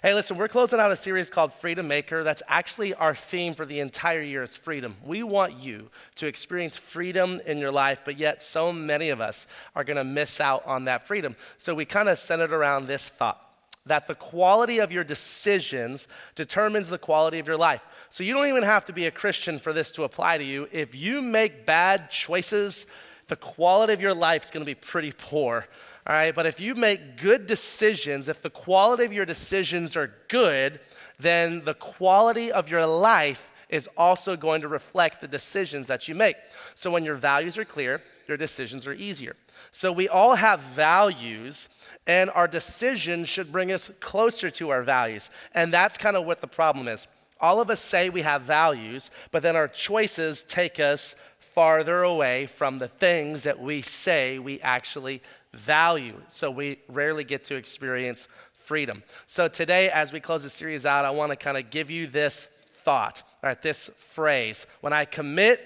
Hey, listen, we're closing out a series called Freedom Maker. That's actually our theme for the entire year is freedom. We want you to experience freedom in your life, but yet so many of us are going to miss out on that freedom. So we kind of centered around this thought, that the quality of your decisions determines the quality of your life. So you don't even have to be a Christian for this to apply to you. If you make bad choices, the quality of your life is going to be pretty poor. All right, but if you make good decisions, if the quality of your decisions are good, then the quality of your life is also going to reflect the decisions that you make. So when your values are clear, your decisions are easier. So we all have values, and our decisions should bring us closer to our values. And that's kind of what the problem is. All of us say we have values, but then our choices take us farther away from the things that we say we actually value. So we rarely get to experience freedom. So today, as we close the series out, I want to kind of give you this thought, all right, this phrase. When I commit,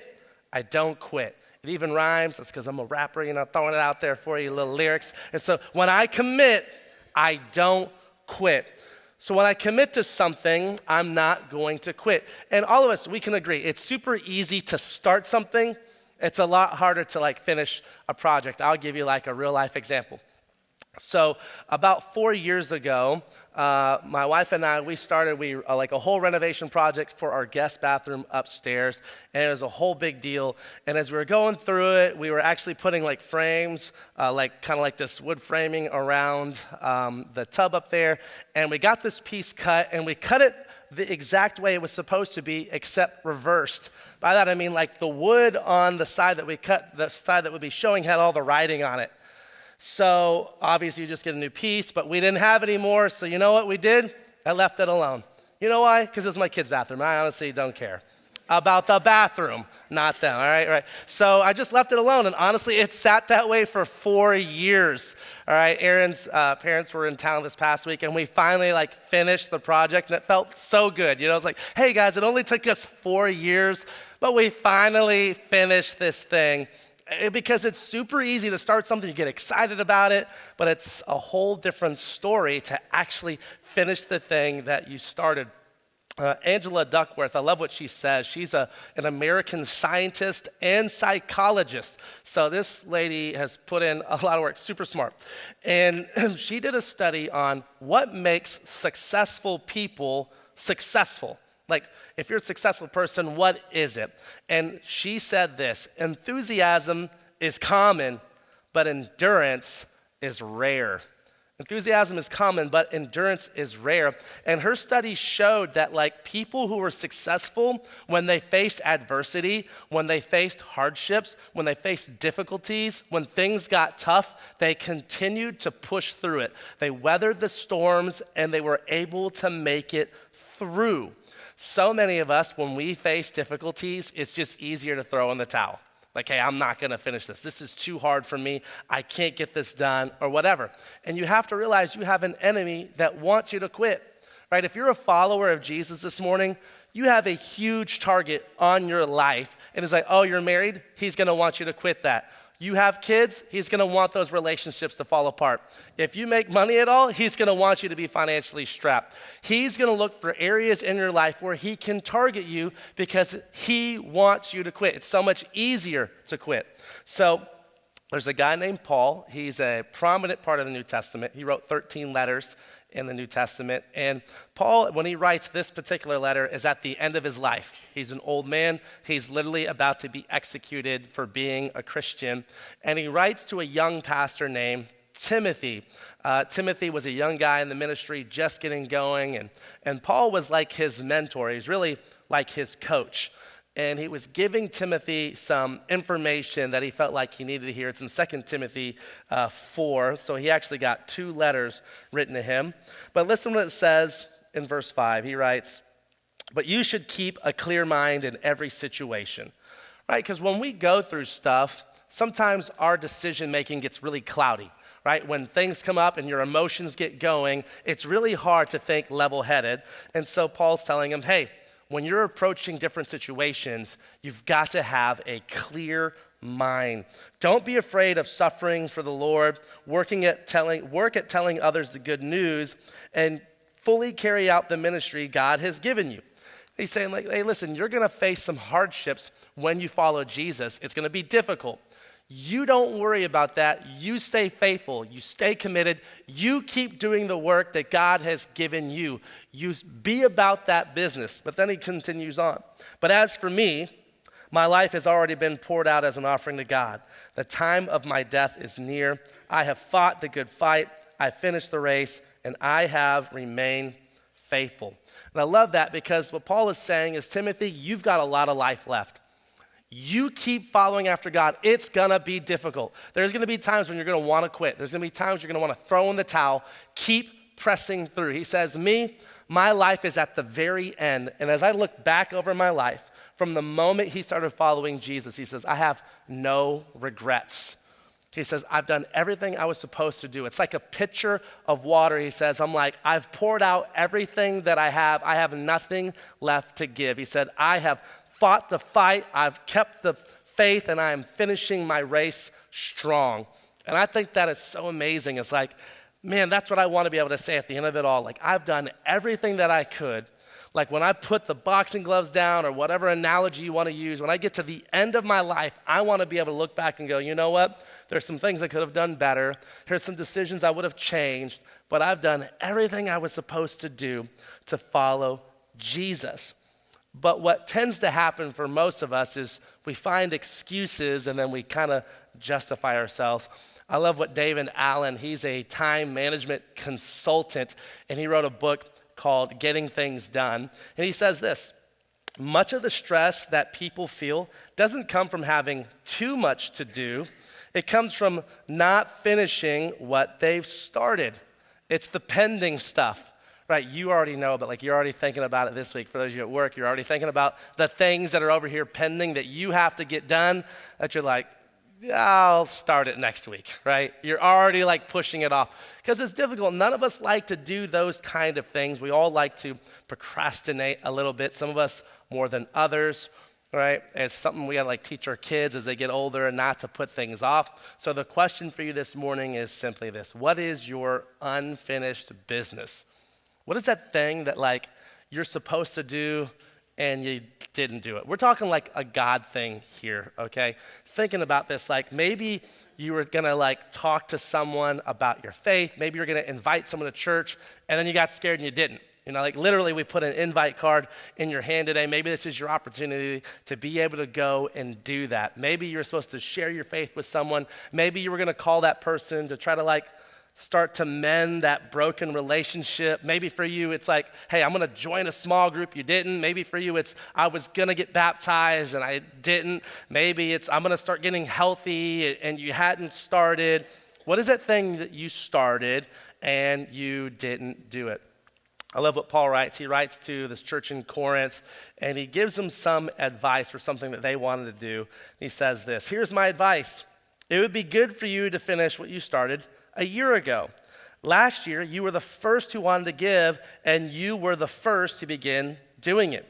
I don't quit. It even rhymes. That's because I'm a rapper, throwing it out there for you, little lyrics. And so when I commit, I don't quit. So when I commit to something, I'm not going to quit. And all of us, we can agree, it's super easy to start something. It's a lot harder to finish a project. I'll give you a real life example. So about 4 years ago, my wife and I, we started a whole renovation project for our guest bathroom upstairs, and it was a whole big deal. And as we were going through it, we were actually putting frames, kind of like this wood framing around the tub up there. And we got this piece cut, and we cut it the exact way it was supposed to be, except reversed. By that I mean the wood on the side that we cut, the side that would be showing had all the writing on it. So obviously you just get a new piece, but we didn't have any more, so you know what we did? I left it alone. You know why? Because it was my kid's bathroom. I honestly don't care about the bathroom, not them, all right? So I just left it alone, and honestly, it sat that way for 4 years, all right? Aaron's parents were in town this past week, and we finally finished the project, and it felt so good. It was hey guys, it only took us 4 years, but we finally finished this thing. Because it's super easy to start something, you get excited about it, but it's a whole different story to actually finish the thing that you started. Angela Duckworth, I love what she says. She's an American scientist and psychologist. So this lady has put in a lot of work, super smart. And she did a study on what makes successful people successful. If you're a successful person, what is it? And she said this: enthusiasm is common, but endurance is rare. Enthusiasm is common, but endurance is rare. And her study showed that people who were successful, when they faced adversity, when they faced hardships, when they faced difficulties, when things got tough, they continued to push through it. They weathered the storms, and they were able to make it through. So many of us, when we face difficulties, it's just easier to throw in the towel. Hey, I'm not going to finish this. This is too hard for me. I can't get this done, or whatever. And you have to realize you have an enemy that wants you to quit, right? If you're a follower of Jesus this morning, you have a huge target on your life. And it's oh, you're married? He's going to want you to quit that. You have kids, he's going to want those relationships to fall apart. If you make money at all, he's going to want you to be financially strapped. He's going to look for areas in your life where he can target you because he wants you to quit. It's so much easier to quit. So there's a guy named Paul. He's a prominent part of the New Testament. He wrote 13 letters in the New Testament. And Paul, when he writes this particular letter, is at the end of his life. He's an old man. He's literally about to be executed for being a Christian. And he writes to a young pastor named Timothy. Timothy was a young guy in the ministry, just getting going. And Paul was his mentor. He's really his coach. And he was giving Timothy some information that he felt like he needed to hear. It's in 2 Timothy 4. So he actually got 2 letters written to him. But listen to what it says in verse 5. He writes, "But you should keep a clear mind in every situation." Right? Because when we go through stuff, sometimes our decision making gets really cloudy. Right? When things come up and your emotions get going, it's really hard to think level-headed. And so Paul's telling him, hey, when you're approaching different situations, you've got to have a clear mind. Don't be afraid of suffering for the Lord. Work at telling others the good news, and fully carry out the ministry God has given you. He's saying, like, hey, listen, you're going to face some hardships when you follow Jesus. It's going to be difficult. You don't worry about that. You stay faithful. You stay committed. You keep doing the work that God has given you. You be about that business. But then he continues on. But as for me, my life has already been poured out as an offering to God. The time of my death is near. I have fought the good fight. I finished the race, and I have remained faithful. And I love that because what Paul is saying is, Timothy, you've got a lot of life left. You keep following after God. It's going to be difficult. There's going to be times when you're going to want to quit. There's going to be times you're going to want to throw in the towel. Keep pressing through. He says, my life is at the very end. And as I look back over my life, from the moment he started following Jesus, he says, I have no regrets. He says, I've done everything I was supposed to do. It's like a pitcher of water. He says, I've poured out everything that I have. I have nothing left to give. He said, I have fought the fight. I've kept the faith, and I am finishing my race strong. And I think that is so amazing. It's like, man, that's what I want to be able to say at the end of it all. Like, I've done everything that I could. Like when I put the boxing gloves down or whatever analogy you want to use, when I get to the end of my life, I want to be able to look back and go, you know what? There's some things I could have done better. Here's some decisions I would have changed, but I've done everything I was supposed to do to follow Jesus. But what tends to happen for most of us is we find excuses and then we kind of justify ourselves. I love what David Allen, he's a time management consultant, and he wrote a book called Getting Things Done. And he says this, much of the stress that people feel doesn't come from having too much to do. It comes from not finishing what they've started. It's the pending stuff, right? You already know, but like you're already thinking about it this week. For those of you at work, you're already thinking about the things that are over here pending that you have to get done that you're like, I'll start it next week, right? You're already like pushing it off because it's difficult. None of us like to do those kind of things. We all like to procrastinate a little bit, some of us more than others, right? And it's something we gotta like teach our kids as they get older and not to put things off. So the question for you this morning is simply this. What is your unfinished business? What is that thing that like you're supposed to do and you didn't do it? We're talking like a God thing here, okay? Thinking about this, like maybe you were gonna like talk to someone about your faith. Maybe you're gonna invite someone to church and then you got scared and you didn't. You know, like literally we put an invite card in your hand today. Maybe this is your opportunity to be able to go and do that. Maybe you're supposed to share your faith with someone. Maybe you were gonna call that person to try to like start to mend that broken relationship. Maybe for you, it's like, hey, I'm gonna join a small group. You didn't. Maybe for you, it's I was gonna get baptized and I didn't. Maybe it's I'm gonna start getting healthy and you hadn't started. What is that thing that you started and you didn't do it? I love what Paul writes. He writes to this church in Corinth and he gives them some advice for something that they wanted to do. He says this, here's my advice. It would be good for you to finish what you started a year ago. Last year, you were the first who wanted to give, and you were the first to begin doing it.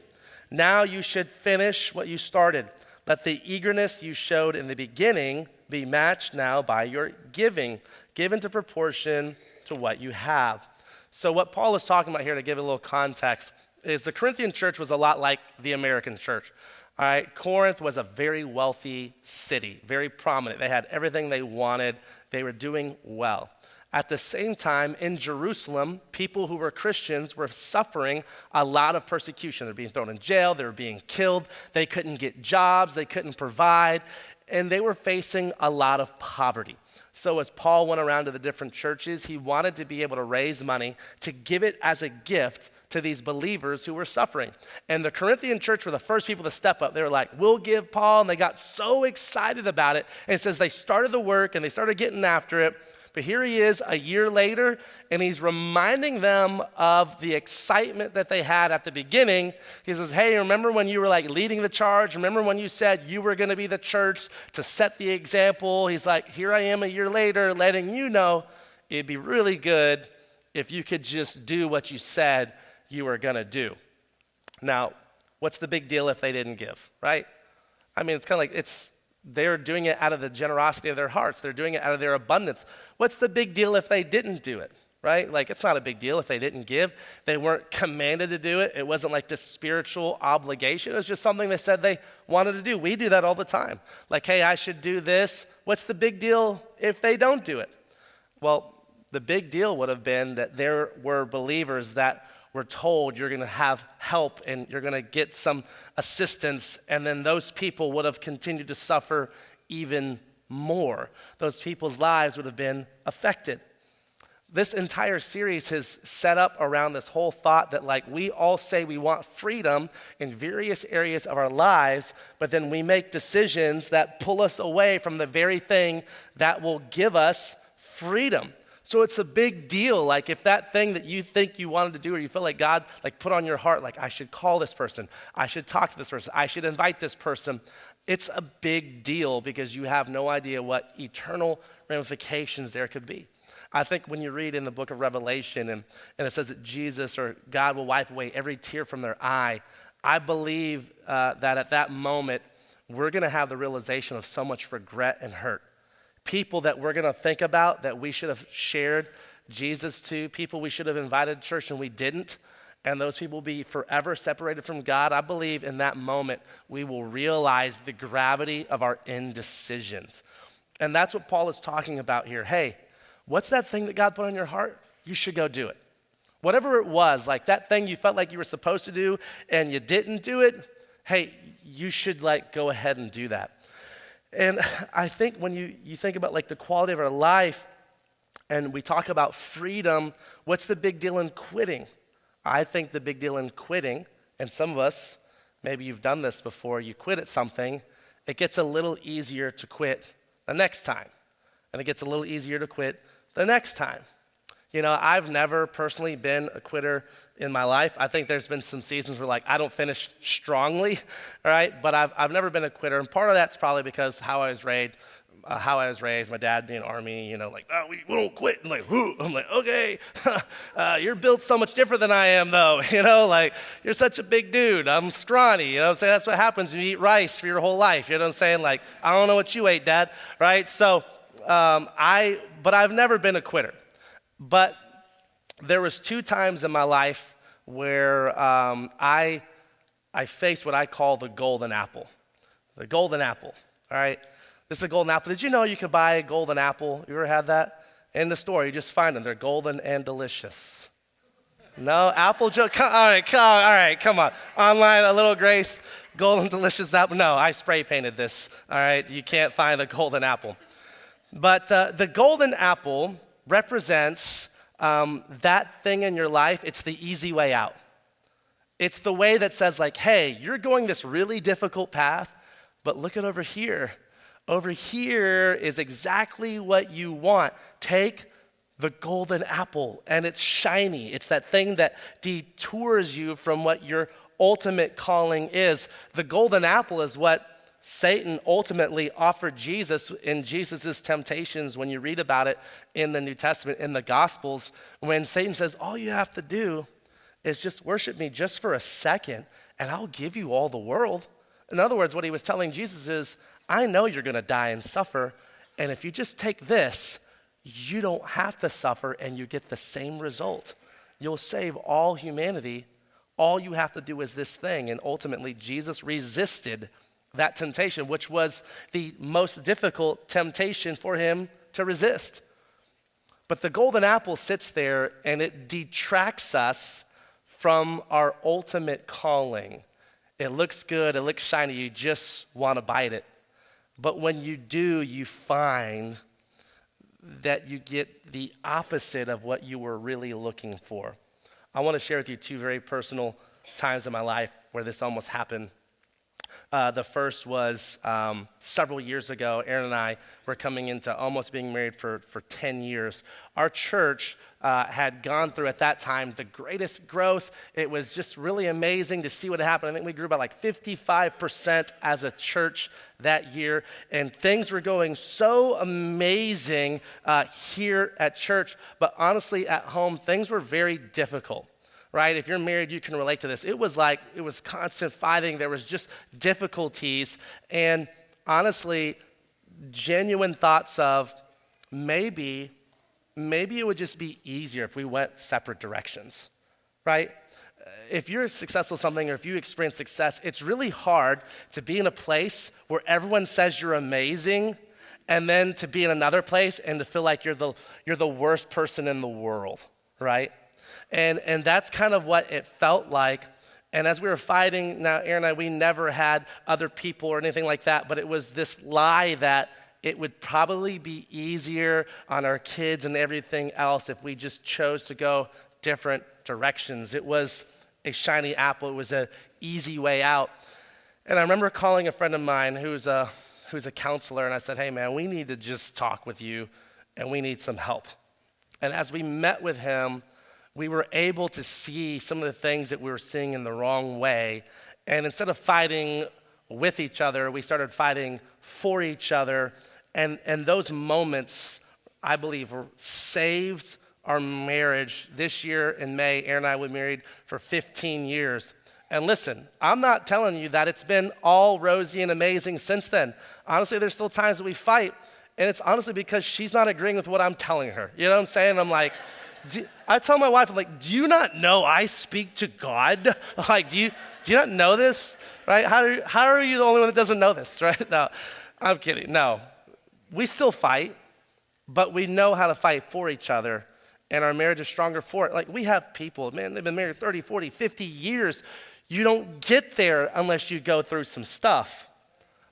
Now you should finish what you started. Let the eagerness you showed in the beginning be matched now by your giving, given to proportion to what you have. So what Paul is talking about here, to give a little context, is the Corinthian church was a lot like the American church. All right, Corinth was a very wealthy city, very prominent. They had everything they wanted. They were doing well. At the same time, in Jerusalem, people who were Christians were suffering a lot of persecution. They were being thrown in jail. They were being killed. They couldn't get jobs. They couldn't provide. And they were facing a lot of poverty. So as Paul went around to the different churches, he wanted to be able to raise money to give it as a gift to these believers who were suffering. And the Corinthian church were the first people to step up. They were like, we'll give Paul. And they got so excited about it. And it says they started the work and they started getting after it. But here he is a year later, and he's reminding them of the excitement that they had at the beginning. He says, hey, remember when you were like leading the charge? Remember when you said you were going to be the church to set the example? He's like, here I am a year later, letting you know it'd be really good if you could just do what you said you were going to do. Now, what's the big deal if they didn't give, right? I mean, it's kind of like they're doing it out of the generosity of their hearts. They're doing it out of their abundance. What's the big deal if they didn't do it, right? Like, it's not a big deal if they didn't give. They weren't commanded to do it. It wasn't like this spiritual obligation. It was just something they said they wanted to do. We do that all the time. Like, hey, I should do this. What's the big deal if they don't do it? Well, the big deal would have been that there were believers that were told you're going to have help and you're going to get some assistance, and then those people would have continued to suffer even more. Those people's lives would have been affected. This entire series has set up around this whole thought that, like, we all say we want freedom in various areas of our lives, but then we make decisions that pull us away from the very thing that will give us freedom. So it's a big deal. Like, if that thing that you think you wanted to do, or you feel like God like put on your heart, like, I should call this person, I should talk to this person, I should invite this person, it's a big deal because you have no idea what eternal ramifications there could be. I think when you read in the book of Revelation and it says that Jesus or God will wipe away every tear from their eye, I believe that at that moment, we're going to have the realization of so much regret and hurt. People that we're going to think about that we should have shared Jesus to, people we should have invited to church and we didn't, and those people will be forever separated from God. I believe in that moment, we will realize the gravity of our indecisions. And that's what Paul is talking about here. Hey, what's that thing that God put on your heart? You should go do it. Whatever it was, like that thing you felt like you were supposed to do and you didn't do it, hey, you should like go ahead and do that. And I think when you think about like the quality of our life and we talk about freedom, what's the big deal in quitting? I think the big deal in quitting, and some of us, maybe you've done this before, you quit at something, it gets a little easier to quit the next time. And it gets a little easier to quit the next time. You know, I've never personally been a quitter in my life. I think there's been some seasons where like I don't finish strongly, all right? But I've never been a quitter, and part of that's probably because how I was raised. My dad being Army, you know, like, oh, we don't quit. I'm like, whoo. I'm like, okay, you're built so much different than I am, though. You know, like, you're such a big dude. I'm scrawny. You know what I'm saying? That's what happens when you eat rice for your whole life. You know what I'm saying? Like, I don't know what you ate, Dad, right? So, but I've never been a quitter. But there was 2 times in my life where I faced what I call the golden apple. The golden apple, all right? This is a golden apple. Did you know you could buy a golden apple? You ever had that? In the store, you just find them. They're golden and delicious. No, apple joke? All right, come on. Online, a little grace, golden delicious apple. No, I spray painted this, all right? You can't find a golden apple. But the golden apple represents that thing in your life. It's the easy way out. It's the way that says like, hey, you're going this really difficult path, but look at over here. Over here is exactly what you want. Take the golden apple, and it's shiny. It's that thing that detours you from what your ultimate calling is. The golden apple is what Satan ultimately offered Jesus in Jesus' temptations. When you read about it in the New Testament, in the Gospels, when Satan says, all you have to do is just worship me just for a second, and I'll give you all the world. In other words, what he was telling Jesus is, I know you're going to die and suffer, and if you just take this, you don't have to suffer and you get the same result. You'll save all humanity. All you have to do is this thing. And ultimately, Jesus resisted that temptation, which was the most difficult temptation for him to resist. But the golden apple sits there and it detracts us from our ultimate calling. It looks good, it looks shiny, you just want to bite it. But when you do, you find that you get the opposite of what you were really looking for. I want to share with you 2 very personal times in my life where this almost happened. The first was several years ago. Aaron and I were coming into almost being married for 10 years. Our church had gone through at that time the greatest growth. It was just really amazing to see what happened. I think we grew by like 55% as a church that year, and things were going so amazing here at church. But honestly, at home, things were very difficult. Right? If you're married, you can relate to this. It was constant fighting. There was just difficulties. And honestly, genuine thoughts of maybe maybe it would just be easier if we went separate directions, right? If you're successful at something or if you experience success, it's really hard to be in a place where everyone says you're amazing and then to be in another place and to feel like you're the worst person in the world, right? And that's kind of what it felt like. And as we were fighting, now Aaron and I, we never had other people or anything like that, but it was this lie that it would probably be easier on our kids and everything else if we just chose to go different directions. It was a shiny apple. It was an easy way out. And I remember calling a friend of mine who's a counselor, and I said, hey, man, we need to just talk with you, and we need some help. And as we met with him, we were able to see some of the things that we were seeing in the wrong way. And instead of fighting with each other, we started fighting for each other. And those moments, I believe, saved our marriage. This year in May, Aaron and I were married for 15 years. And listen, I'm not telling you that it's been all rosy and amazing since then. Honestly, there's still times that we fight, and it's honestly because she's not agreeing with what I'm telling her. You know what I'm saying? I'm like, I tell my wife, I'm like, do you not know I speak to God? Like, do you not know this? Right? How are you the only one that doesn't know this? Right? No, I'm kidding. No, we still fight, but we know how to fight for each other, and our marriage is stronger for it. Like, we have people, man, they've been married 30, 40, 50 years. You don't get there unless you go through some stuff.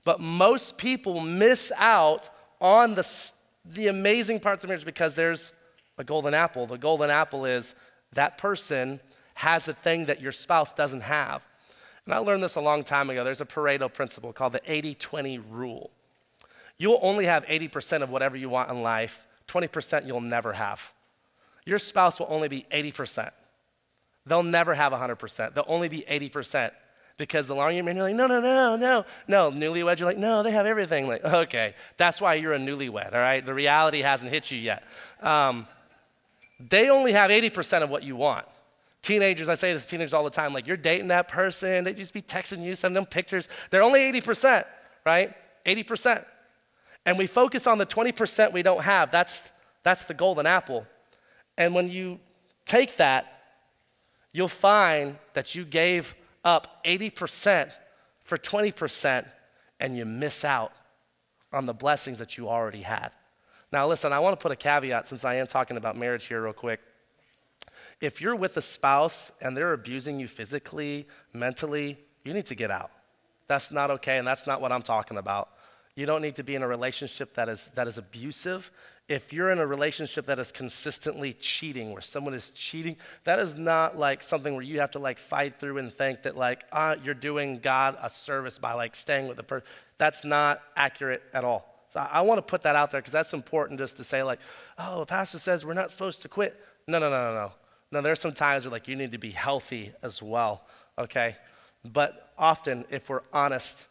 But most people miss out on the amazing parts of marriage because there's a golden apple. The golden apple is that person has the thing that your spouse doesn't have. And I learned this a long time ago. There's a Pareto principle called the 80-20 rule. You'll only have 80% of whatever you want in life. 20% you'll never have. Your spouse will only be 80%. They'll never have 100%. They'll only be 80%. Because the longer you're married, you're like, no. Newlyweds, you're like, no, they have everything. Like, okay, that's why you're a newlywed, all right? The reality hasn't hit you yet. They only have 80% of what you want. Teenagers, I say this to teenagers all the time, like, you're dating that person, they just be texting you, sending them pictures. They're only 80%, right? 80%. And we focus on the 20% we don't have. That's the golden apple. And when you take that, you'll find that you gave up 80% for 20% and you miss out on the blessings that you already had. Now listen, I want to put a caveat since I am talking about marriage here real quick. If you're with a spouse and they're abusing you physically, mentally, you need to get out. That's not okay, and that's not what I'm talking about. You don't need to be in a relationship that is abusive. If you're in a relationship that is consistently cheating, where someone is cheating, that is not like something where you have to like fight through and think that like, you're doing God a service by like staying with the person. That's not accurate at all. So I want to put that out there because that's important just to say like, oh, the pastor says we're not supposed to quit. No. No, there's some times where like you need to be healthy as well, okay? But often, if we're honest,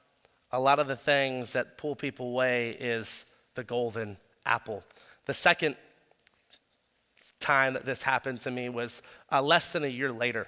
a lot of the things that pull people away is the golden apple. The second time that this happened to me was less than a year later.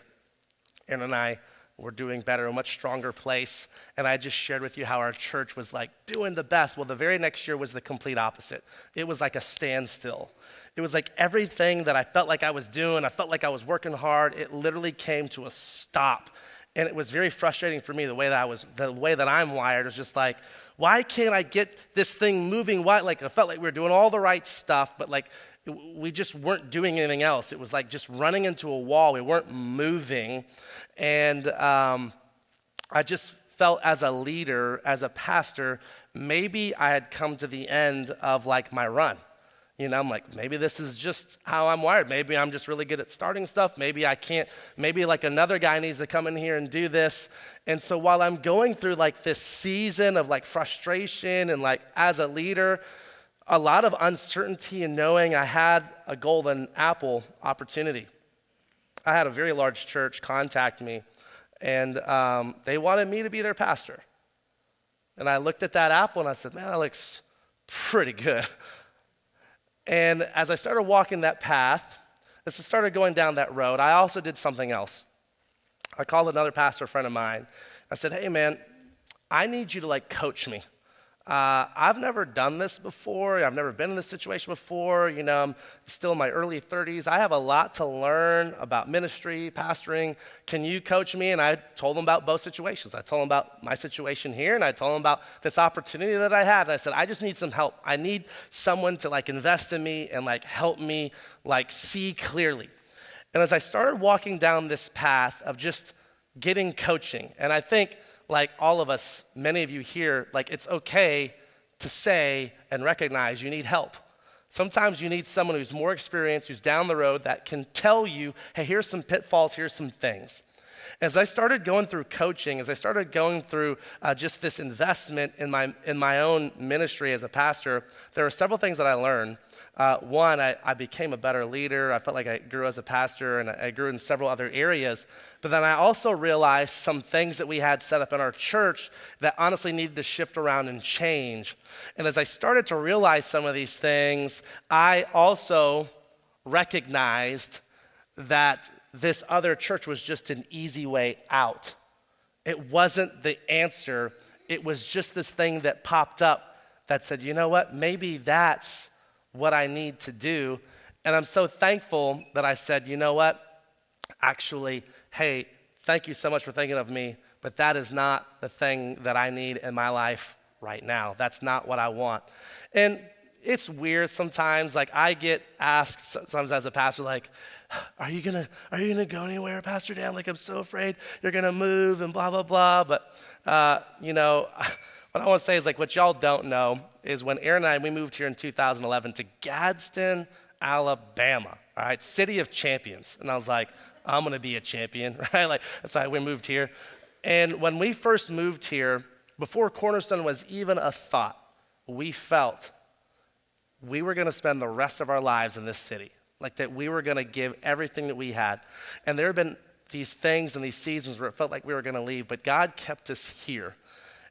Aaron and I were doing better, a much stronger place, and I just shared with you how our church was like doing the best. Well, the very next year was the complete opposite. It was like a standstill. It was like everything that I felt like I was doing, I felt like I was working hard, it literally came to a stop. And it was very frustrating for me the way that I'm wired. It was just like, why can't I get this thing moving? Why? Like I felt like we were doing all the right stuff, but like we just weren't doing anything else. It was like just running into a wall. We weren't moving. And I just felt as a leader, as a pastor, maybe I had come to the end of like my run. You know, I'm like, maybe this is just how I'm wired. Maybe I'm just really good at starting stuff. Maybe I can't. Maybe like another guy needs to come in here and do this. And so while I'm going through like this season of like frustration and like as a leader, a lot of uncertainty and knowing I had a golden apple opportunity. I had a very large church contact me, and they wanted me to be their pastor. And I looked at that apple and I said, man, that looks pretty good. And as I started walking that path, as I started going down that road, I also did something else. I called another pastor friend of mine. I said, hey man, I need you to like coach me. I've never done this before. I've never been in this situation before. I'm still in my early 30s. I have a lot to learn about ministry, pastoring. Can you coach me? And I told them about both situations. I told them about my situation here, and I told them about this opportunity that I had. And I said, I just need some help. I need someone to invest in me and help me see clearly. And as I started walking down this path of just getting coaching, and I think all of us, many of you here, it's okay to say and recognize you need help. Sometimes you need someone who's more experienced, who's down the road, that can tell you, hey, here's some pitfalls, here's some things. As I started going through coaching, as I started going through just this investment in my own ministry as a pastor, there were several things that I learned. One, I became a better leader. I felt like I grew as a pastor, and I grew in several other areas. But then I also realized some things that we had set up in our church that honestly needed to shift around and change. And as I started to realize some of these things, I also recognized that this other church was just an easy way out. It wasn't the answer. It was just this thing that popped up that said, you know what, maybe that's what I need to do. And I'm so thankful that I said, you know what, actually, hey, thank you so much for thinking of me, but that is not the thing that I need in my life right now. That's not what I want. And it's weird sometimes, I get asked sometimes as a pastor, are you gonna go anywhere, Pastor Dan? I'm so afraid you're gonna move and blah, blah, blah. But, what I want to say is what y'all don't know is when Aaron and I, we moved here in 2011 to Gadsden, Alabama, all right, city of champions. And I was like, I'm going to be a champion, right? That's why we moved here. And when we first moved here, before Cornerstone was even a thought, we felt we were going to spend the rest of our lives in this city, that we were going to give everything that we had. And there have been these things and these seasons where it felt like we were going to leave, but God kept us here.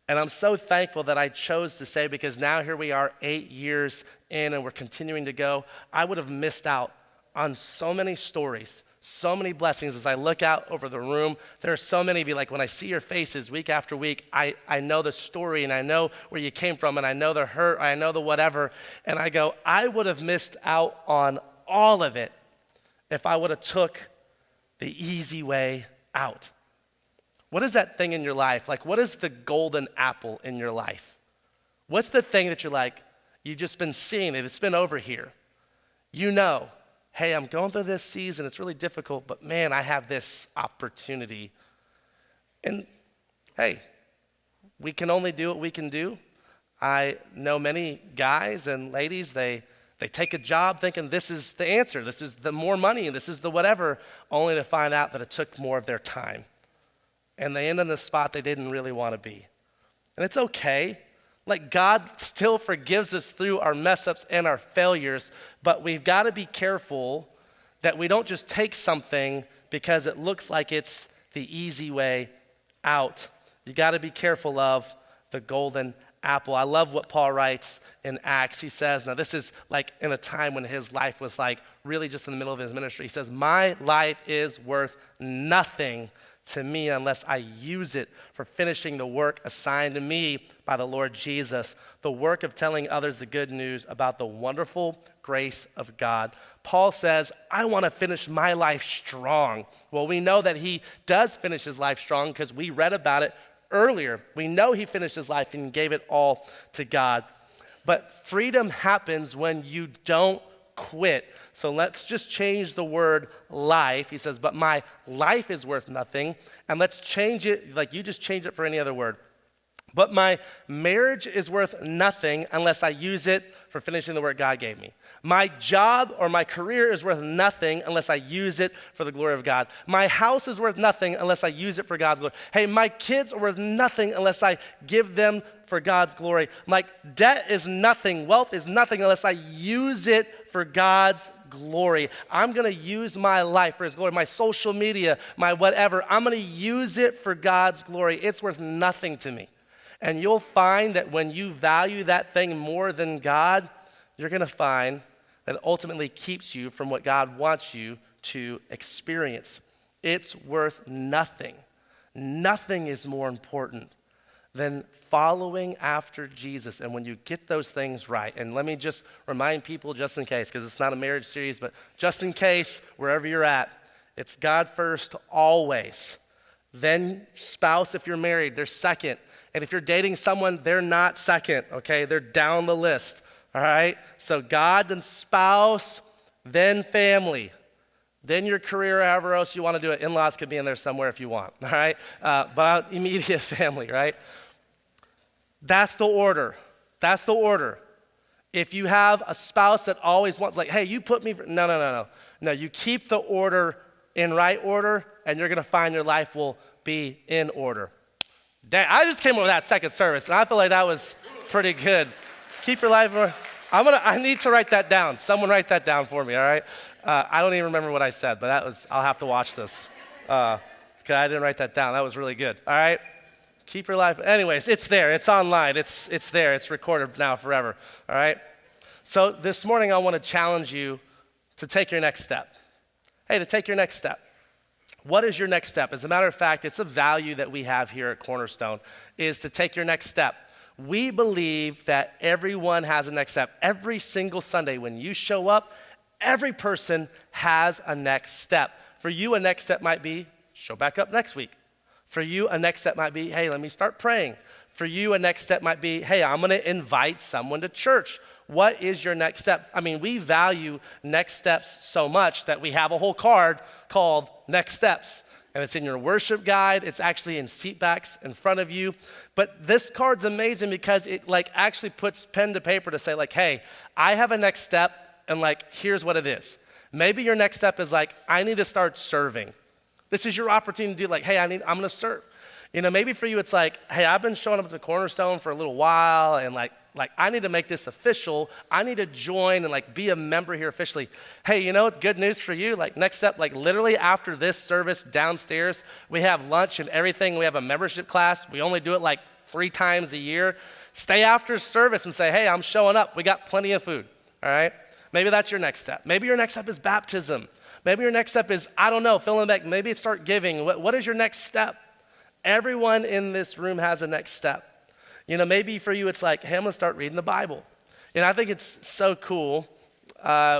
And I'm so thankful that I chose to say, because now here we are 8 years in and we're continuing to go. I would have missed out on so many stories, so many blessings. As I look out over the room, there are so many of you, when I see your faces week after week, I know the story and I know where you came from and I know the hurt, I know the whatever. And I go, I would have missed out on all of it if I would have took the easy way out. What is that thing in your life? What is the golden apple in your life? What's the thing that you've just been seeing it, it's been over here. Hey, I'm going through this season, it's really difficult, but man, I have this opportunity. And hey, we can only do what we can do. I know many guys and ladies, they take a job thinking this is the answer, this is the more money, this is the whatever, only to find out that it took more of their time. And they end in a spot they didn't really want to be. And it's okay. God still forgives us through our mess-ups and our failures, but we've got to be careful that we don't just take something because it looks like it's the easy way out. You got to be careful of the golden apple. I love what Paul writes in Acts. He says, now this is in a time when his life was really just in the middle of his ministry. He says, my life is worth nothing to me unless I use it for finishing the work assigned to me by the Lord Jesus, the work of telling others the good news about the wonderful grace of God. Paul says, I want to finish my life strong. Well, we know that he does finish his life strong because we read about it earlier. We know he finished his life and gave it all to God. But freedom happens when you don't quit. So let's just change the word life. He says, but my life is worth nothing. And let's change it, you just change it for any other word. But my marriage is worth nothing unless I use it for finishing the work God gave me. My job or my career is worth nothing unless I use it for the glory of God. My house is worth nothing unless I use it for God's glory. Hey, my kids are worth nothing unless I give them for God's glory. Debt is nothing. Wealth is nothing unless I use it for God's glory. I'm going to use my life for his glory, my social media, my whatever. I'm going to use it for God's glory. It's worth nothing to me. And you'll find that when you value that thing more than God, you're going to find that it ultimately keeps you from what God wants you to experience. It's worth nothing. Nothing is more important then following after Jesus. And when you get those things right, and let me just remind people just in case, because it's not a marriage series, but just in case, wherever you're at, it's God first always. Then spouse, if you're married, they're second. And if you're dating someone, they're not second, okay? They're down the list, all right? So God, then spouse, then family, then your career, however else you want to do it. In-laws could be in there somewhere if you want, all right? But immediate family, right? That's the order. That's the order. If you have a spouse that always wants, like, hey, you put me, no. No, you keep the order in right order, and you're going to find your life will be in order. Dang, I just came over that second service, and I feel like that was pretty good. Keep your life in order. I need to write that down. Someone write that down for me, all right? I don't even remember what I said, but I'll have to watch this. Because I didn't write that down. That was really good, all right? Keep your life. Anyways, it's there. It's online. It's there. It's recorded now forever, all right? So this morning, I want to challenge you to take your next step. Hey, to take your next step. What is your next step? As a matter of fact, it's a value that we have here at Cornerstone, is to take your next step. We believe that everyone has a next step. Every single Sunday when you show up, every person has a next step. For you, a next step might be, show back up next week. For you, a next step might be, hey, let me start praying. For you, a next step might be, hey, I'm going to invite someone to church. What is your next step? I mean, we value next steps so much that we have a whole card called Next Steps. And it's in your worship guide. It's actually in seat backs in front of you. But this card's amazing because it actually puts pen to paper to say hey, I have a next step and here's what it is. Maybe your next step is I need to start serving. This is your opportunity to do hey, I'm going to serve. Maybe for you it's hey, I've been showing up at the Cornerstone for a little while and I need to make this official. I need to join and be a member here officially. Hey, good news for you. Next step, literally after this service downstairs, we have lunch and everything. We have a membership class. We only do it 3 times a year. Stay after service and say, hey, I'm showing up. We got plenty of food, all right? Maybe that's your next step. Maybe your next step is baptism. Maybe your next step is, I don't know, fill in the blank. Maybe it's start giving. What is your next step? Everyone in this room has a next step. Maybe for you it's hey, I'm going to start reading the Bible. I think it's so cool.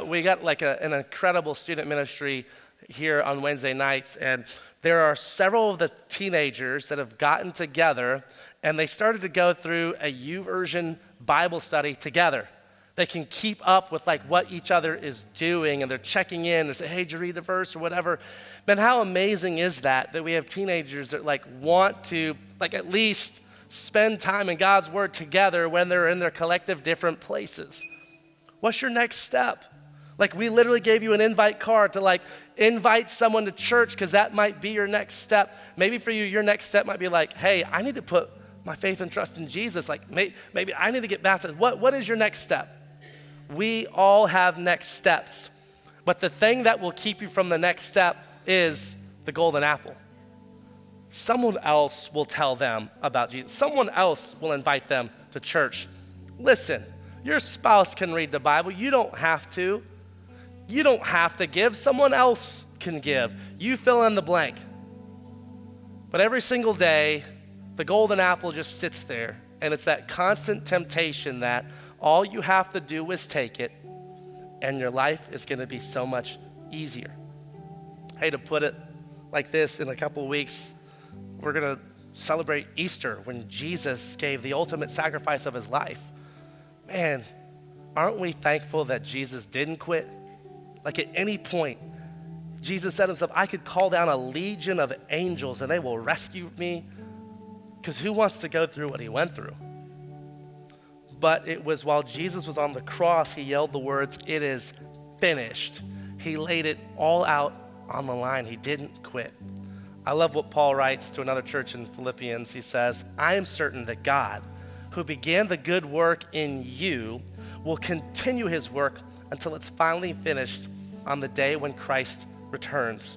We got an incredible student ministry here on Wednesday nights, and there are several of the teenagers that have gotten together, and they started to go through a YouVersion Bible study together. They can keep up with what each other is doing, and they're checking in and say, hey, did you read the verse or whatever? Man, how amazing is that we have teenagers that want to at least spend time in God's word together when they're in their collective different places. What's your next step? We literally gave you an invite card to invite someone to church because that might be your next step. Maybe for you, your next step might be hey, I need to put my faith and trust in Jesus. Maybe I need to get baptized. What is your next step? We all have next steps. But the thing that will keep you from the next step is the golden apple. Someone else will tell them about Jesus. Someone else will invite them to church. Listen, your spouse can read the Bible. You don't have to. You don't have to give. Someone else can give. You fill in the blank. But every single day, the golden apple just sits there, and it's that constant temptation that all you have to do is take it, and your life is going to be so much easier. Hey, to put it like this, in a couple of weeks, we're going to celebrate Easter when Jesus gave the ultimate sacrifice of his life. Man, aren't we thankful that Jesus didn't quit? At any point, Jesus said himself, I could call down a legion of angels and they will rescue me. Because who wants to go through what he went through? But it was while Jesus was on the cross, he yelled the words, it is finished. He laid it all out on the line. He didn't quit. I love what Paul writes to another church in Philippians. He says, I am certain that God, who began the good work in you, will continue his work until it's finally finished on the day when Christ returns.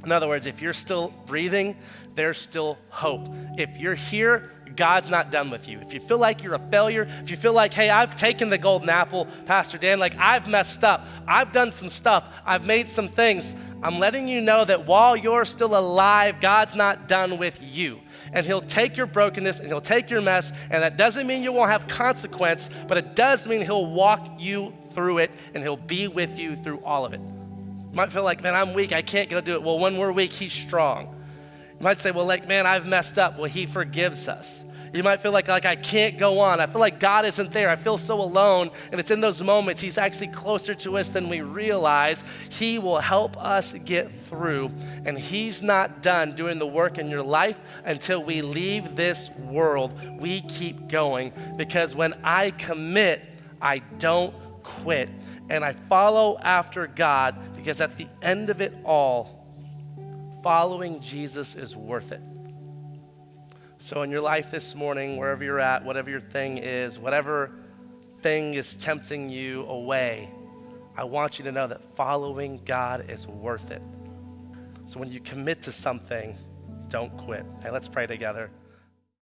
In other words, if you're still breathing, there's still hope. If you're here, God's not done with you. If you feel like you're a failure, if you feel hey, I've taken the golden apple, Pastor Dan, I've messed up. I've done some stuff. I've made some things. I'm letting you know that while you're still alive, God's not done with you. And he'll take your brokenness and he'll take your mess, and that doesn't mean you won't have consequence, but it does mean he'll walk you through it and he'll be with you through all of it. You might feel like, man, I'm weak, I can't go do it. Well, when we're weak, he's strong. You might say, well, like, man, I've messed up. Well, he forgives us. You might feel like I can't go on. I feel like God isn't there. I feel so alone. And it's in those moments he's actually closer to us than we realize. He will help us get through. And he's not done doing the work in your life until we leave this world. We keep going, because when I commit, I don't quit. And I follow after God, because at the end of it all, following Jesus is worth it. So in your life this morning, wherever you're at, whatever your thing is, whatever thing is tempting you away, I want you to know that following God is worth it. So when you commit to something, don't quit. Okay, let's pray together.